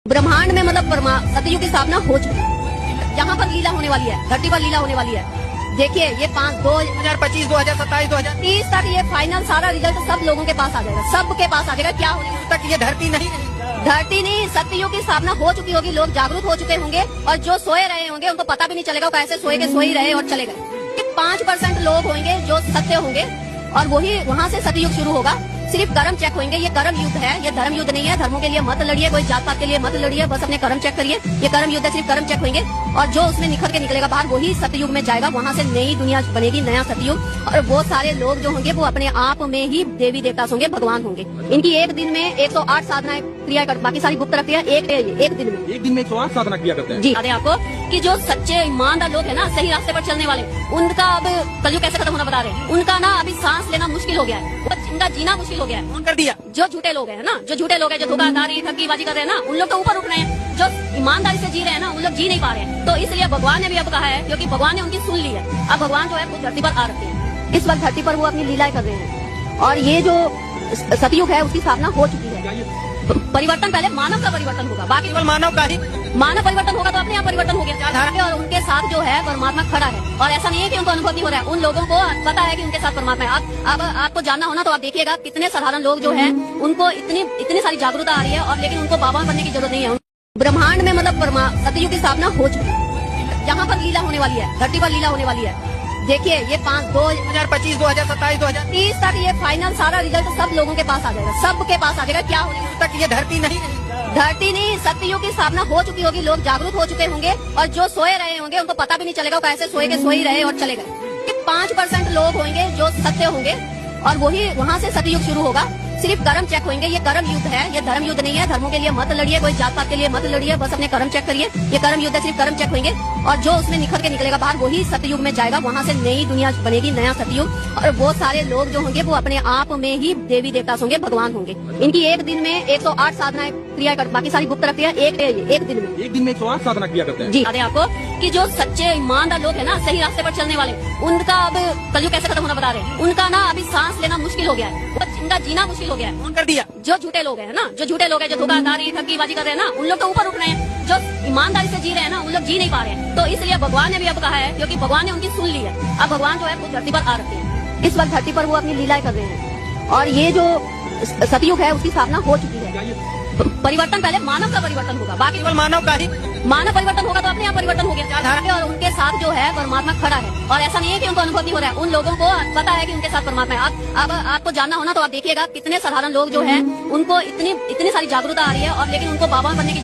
ब्रह्मांड में मतलब सतयुग की स्थापना हो चुकी है। यहाँ पर लीला होने वाली है, धरती पर लीला होने वाली है। देखिए ये 2025, 2027, 2030 तक ये फाइनल सारा रिजल्ट सब लोगों के पास आ जाएगा, सबके पास आ जाएगा। क्या होने तक ये धरती नहीं सतयुग की स्थापना हो चुकी होगी। लोग जागरूक हो चुके होंगे और जो सोए रहे होंगे उनको पता भी नहीं चलेगा कैसे सोए के सोई रहे और चले गए। 5% लोग होंगे जो सत्य होंगे और वही वहाँ से सतयुग शुरू होगा। सिर्फ कर्म चेक होंगे। ये कर्म युद्ध है, ये धर्म युद्ध नहीं है। धर्मों के लिए मत लड़िए, कोई जात पात के लिए मत लड़िए, बस अपने कर्म चेक करिए। ये कर्म युद्ध है, सिर्फ कर्म चेक होंगे और जो उसमें निखर के निकलेगा बाहर वही सतयुग में जाएगा। वहाँ से नई दुनिया बनेगी, नया सतयुग। और वो सारे लोग जो होंगे वो अपने आप में ही देवी देवता होंगे, भगवान होंगे। इनकी एक दिन में 108 साधनाएं क्रिया कर, बाकी सारी गुप्त रखती है। एक दिन में 108 साधना किया करते हैं जी। बता दें आपको कि जो सच्चे ईमानदार लोग है ना, सही रास्ते पर चलने वाले, उनका अब कलयुग कैसे खत्म होना बता रहे हैं। उनका ना अभी सांस लेना मुश्किल हो गया है, उनका जीना मुश्किल हो गया है। कौन कर दिया? जो झूठे लोग हैं ना, जो झूठे लोग हैं, जो धोखाधड़ी ठगीबाजी कर रहे हैं ना, उन लोग तो ऊपर उठ रहे हैं। जो ईमानदारी से जी रहे हैं ना, उन लोग जी नहीं पा रहे हैं। तो इसलिए भगवान ने भी अब कहा है, क्योंकि भगवान ने उनकी सुन ली है। अब भगवान जो है वो धरती पर आ रखे हैं। इस वक्त धरती पर वो अपनी लीलाएं कर रहे हैं और ये जो सतयुग है उसकी स्थापना हो चुकी है। परिवर्तन पहले मानव का परिवर्तन होगा, बाकी मानव का ही मानव परिवर्तन होगा तो अपने आप परिवर्तन हो गया। और उनके साथ जो है परमात्मा खड़ा है और ऐसा नहीं है कि उनको अनुभव नहीं हो रहा है। उन लोगों को पता है कि उनके साथ परमात्मा है। अब आपको जानना होना तो आप देखिएगा कितने साधारण लोग जो हैं उनको इतनी सारी जागरूकता आ रही है और लेकिन उनको बाबा बनने की जरूरत नहीं है। ब्रह्मांड में मतलब सतयुग की स्थापना हो चुकी है। यहाँ पर लीला होने वाली है, धरती पर लीला होने वाली है। देखिए ये 2025, 2027, 2030 तक ये फाइनल सारा रिजल्ट सब लोगों के पास आ जाएगा, सबके पास आ जाएगा। क्या होने तक ये धरती नहीं सतयुग की स्थापना हो चुकी होगी। लोग जागरूक हो चुके होंगे और जो सोए रहे होंगे उनको पता भी नहीं चलेगा कैसे सोए के सोई रहे और चले गए। 5% लोग होंगे जो सत्य होंगे और वही वहाँ से सतयुग शुरू होगा। सिर्फ कर्म चेक होंगे। ये कर्म युद्ध है, ये धर्म युद्ध नहीं है। धर्मों के लिए मत लड़िए, कोई जात पात के लिए मत लड़िए, बस अपने कर्म चेक करिए। ये कर्म युद्ध है, सिर्फ कर्म चेक होंगे और जो उसमें निखर के निकलेगा बाहर वही सतयुग में जाएगा। वहाँ से नई दुनिया बनेगी, नया सतयुग। और वो सारे लोग जो होंगे वो अपने आप में ही देवी देवता होंगे, भगवान होंगे। इनकी एक दिन में 108 साधनाएं क्रिया कर, बाकी सारी गुप्त रखती है। एक दिन में 108 साधना किया करते हैं जी। बता दें आपको कि जो सच्चे ईमानदार लोग है ना, सही रास्ते पर चलने वाले, उनका अब कलयुग कैसे खत्म होना बता रहे हैं। उनका ना अभी सांस लेना मुश्किल हो गया है, उनका जीना मुश्किल हो गया है। कौन कर दिया? जो झूठे लोग हैं ना, जो झूठे लोग हैं, जो धोखाधड़ी ठगीबाजी कर रहे हैं ना, उन लोग तो ऊपर उठ रहे हैं। जो ईमानदारी से जी रहे हैं ना, उन लोग जी नहीं पा रहे हैं। तो इसलिए भगवान ने भी अब कहा है, क्योंकि भगवान ने उनकी सुन ली है। अब भगवान जो है वो धरती पर आ रखे हैं। इस वक्त धरती पर वो अपनी लीलाएं कर रहे हैं और ये जो सतयुग है उसकी स्थापना हो चुकी है। परिवर्तन पहले मानव का परिवर्तन होगा, बाकी मानव का ही मानव परिवर्तन होगा तो अपने आप परिवर्तन हो गया। और उनके साथ जो है परमात्मा खड़ा है और ऐसा नहीं है कि उनको अनुभव नहीं हो रहा है। उन लोगों को पता है कि उनके साथ परमात्मा है। अब आपको जानना होना तो आप देखिएगा कितने साधारण लोग जो हैं उनको इतनी सारी जागरूकता आ रही है और लेकिन उनको बाबा बनने की